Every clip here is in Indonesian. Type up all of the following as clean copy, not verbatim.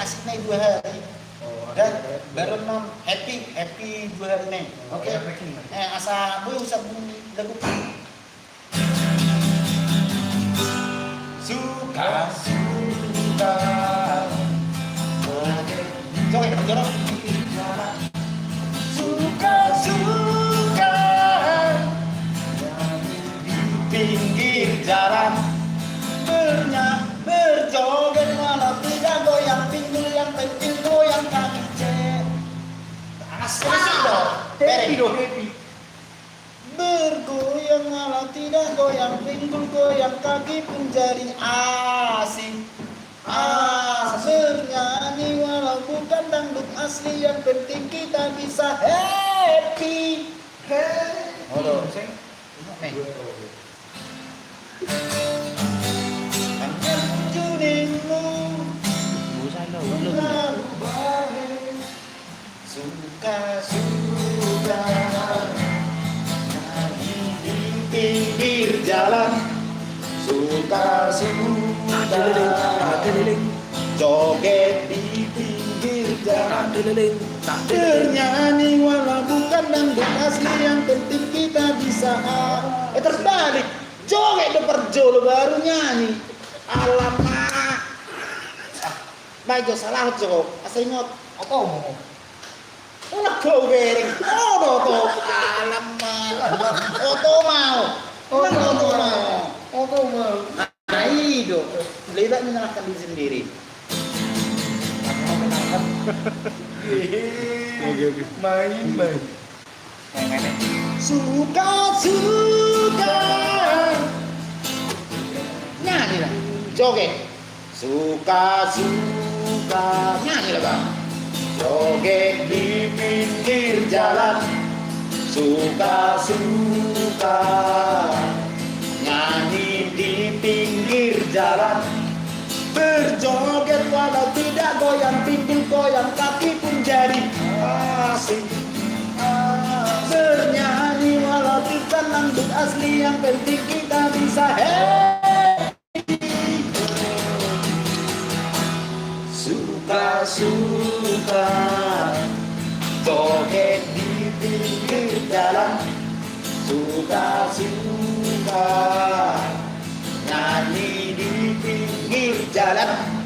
kasih naik 2 hari. Dan baru non happy 2 hari nih. Oke. Asa boy usah bunyi lagu. Suka Coba kita jorok. Suka di pinggir jalan berjoget walau tidak goyang pinggul yang penting goyang kaki cek. Asik dong. Happy. Bergoyang walau tidak goyang pinggul goyang kaki pun jadi asik. Bernyanyi walau bukan dangdut asli yang penting kita bisa happy. Halo. Tangan judingmu lalu baik suka nyanyi di pinggir jalan suka joget di pinggir jalan bernyanyi walau bukan dangdut asli yang penting kita bisa terbalik joget depan jolo baru nyanyi alamak baik jo salah jo asal ingat apa mau unak kau bering to alamak oto mau nah itu lihat menyalahkan diri sendiri. Main. Suka nyanyi lah, joget. Suka nyanyi lah bang. Joget di pinggir jalan. Suka nyanyi di pinggir jalan. Berjoget walau tidak goyang pinggul goyang kaki pun jadi asik. Bernyanyi walau tidak dangdut asli yang penting kita bisa happy. Suka joget di pinggir jalan. Suka nyanyi di pinggir jalan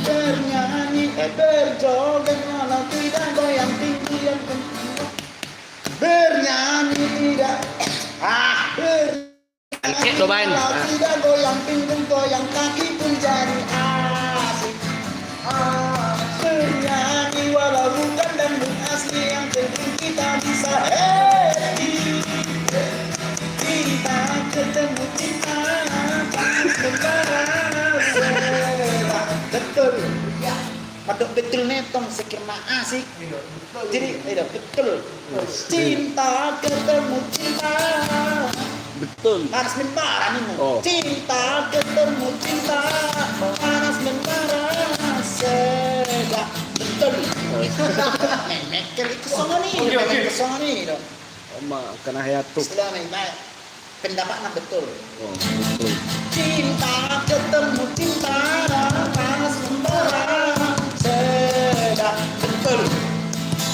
bernyanyi berjoget walau tidak goyang pinggul yang penting bernyanyi tidak walau tidak goyang pinggul goyang kaki pun jadi asik. Bernyanyi walau bukan dangdut asli yang penting kita bisa happy. Kita ketemu cinta betul ya padok betul netong sekiranya asik jadi betul cinta ketemu cinta betul panas mentara nih cinta ketemu cinta panas mentara seda betul memekel kesongan nih dong Oma kena hayatuk istilah baik pendapatnya betul. Betul. Cinta ketemu cinta panas membara seda betul.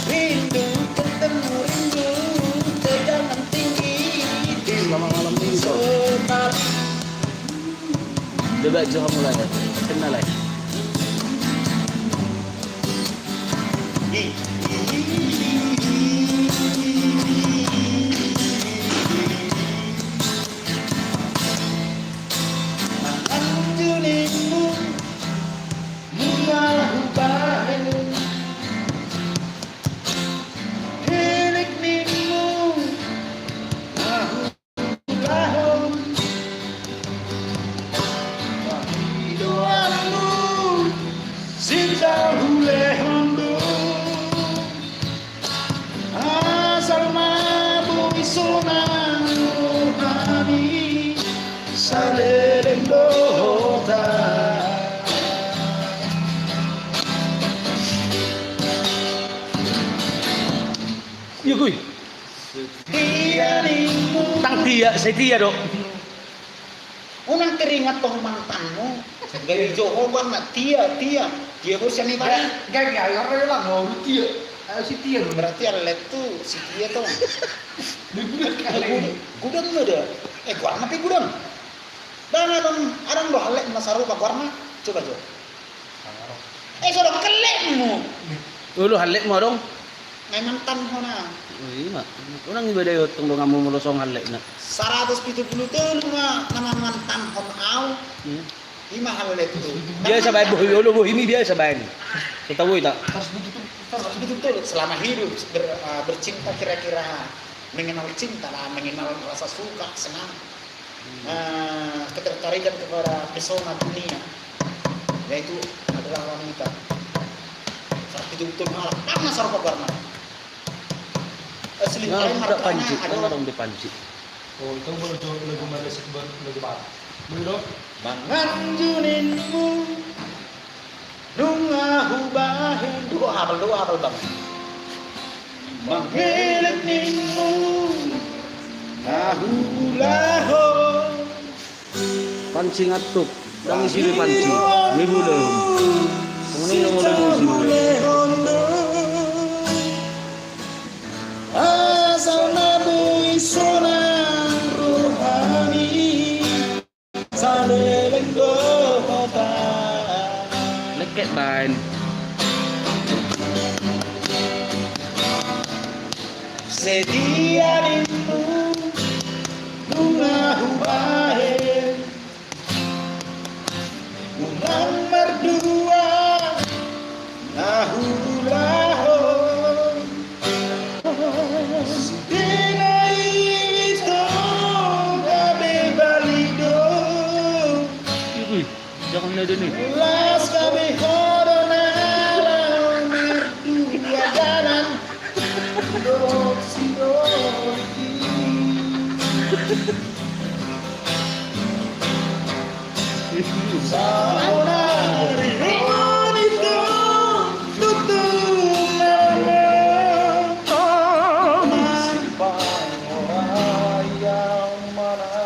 Rindu ketemu rindu tegangan tinggi Selamat malam minggu. Coba Johan mulai ya. Kenal lagi. Iya kuy. Setia dok. Unang keringat tong mantanmu. Dari Jawa banget tia. Dia bos yang ibarat. Gak karena lang mau dia. Si Tia Berarti Alek tuh si dia tuh. kali. Gudang ada. Guarna pi gudang. Dan orang do Alek masaru ka guarna. Coba. Sudah kelemu. Lu halek mo dong. Ngai mantan hona. Iya, mak. Orang ibadah yo tong dong ngamu melosong halek na. 170 tahun nama mantan hon au. Lima Alek tuh. Biasa bae boh yo boh ini biasa bae. Kita boy tak. Harus betul-betul selama hidup bercinta kira-kira mengenal cinta lah, mengenal rasa suka, senang, ketertarikan kepada pesona dunia, yaitu adalah wanita. Saat betul-betul malah panas sarpa warna. Selingkuhan Nah, udah panci, adalah orang di panci. Oh, itu baru jauh lagu Malaysia lagu barat. Belum. Manganjuninmu nunga hubahin dua hafal bang. Manghilikninmu nahulaho Panci ngatuk, dang isi di panci. Minggu dah. Kemudian yang mulai asal nabui sonang ruhani saleleng kota. lekek bae. Setia rindu bunga hubahe Unang merdua nahulaho Dina ito gabi balido Jangan ada ni. Las gabi horona merdua jalan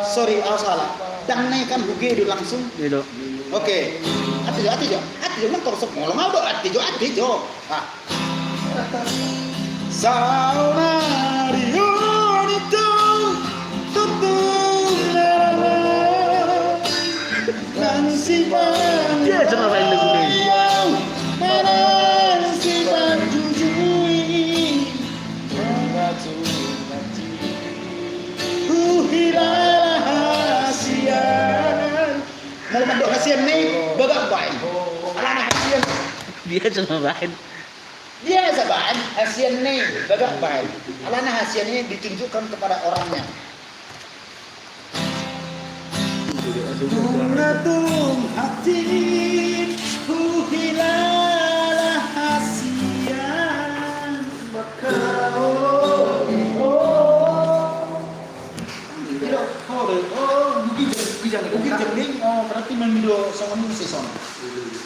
Sorry, salah. Dang naikkan huge langsung. Itu. Oke. Ati jo nang torso ngolong audo ati jo. Ah. Sauna riunito tutunara Nansipan Dia cuma main lagu ni. Nansipan jujui Uhiralah hasian Mau mandok hasian nih bagak baik Alana hasian Dia cuma main. Biasa bahan hasian nih bagak baik alana hasiannya ditunjukkan kepada orangnya Tunatung hati hilalah hasian maka Bukit Jending, berarti memido sama musik sama.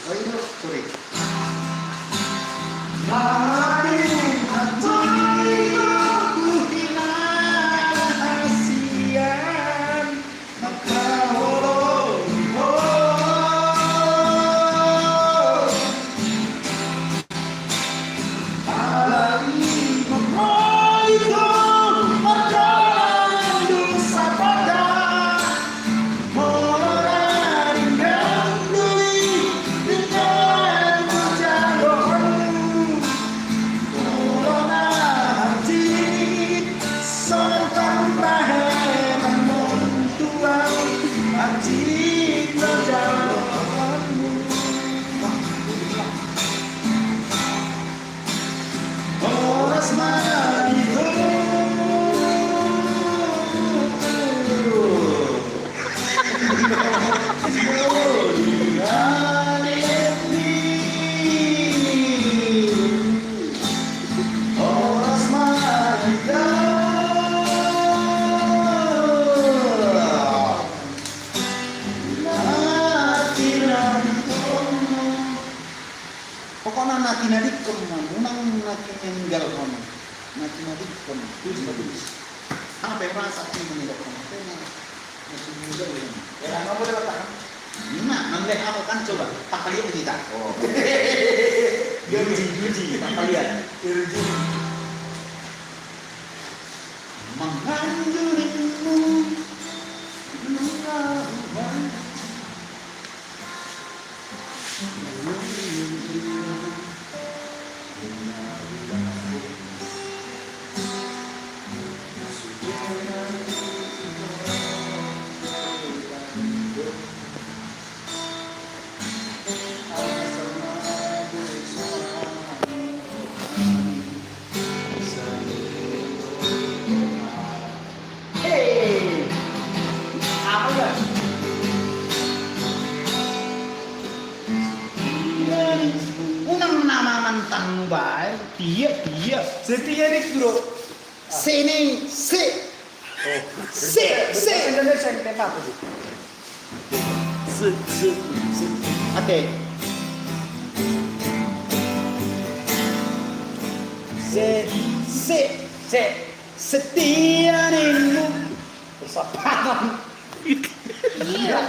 Oh itu, sorry. Pokoknya nanti nadikom, unang nanti meninggal kamu, nanti nadikom, tulis. Apa yang rasa ini meninggal kamu? Masih muda ini. Ya, nggak boleh katakan. Nah, ngambil aku kan coba tak kalian kita. Oh. Guji, tak kalian. Menghanjurimu, Hei, apa ya? Unang nama mantanmu baik, dia. Setia nih bro. Sini, Indonesia yang tempat apa sih? Oke. Setia nimu bersaparan. Iya.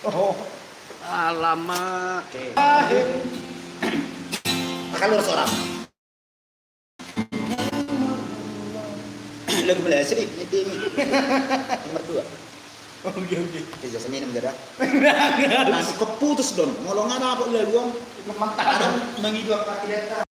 Oh. Alamak. Kalau seorang lagu Malaysia ini nomor 2. Oke. Kerja seni negara. Masih keputus dong. Ngolongan apa lagu? Mantap. Ada menghidup rakyat.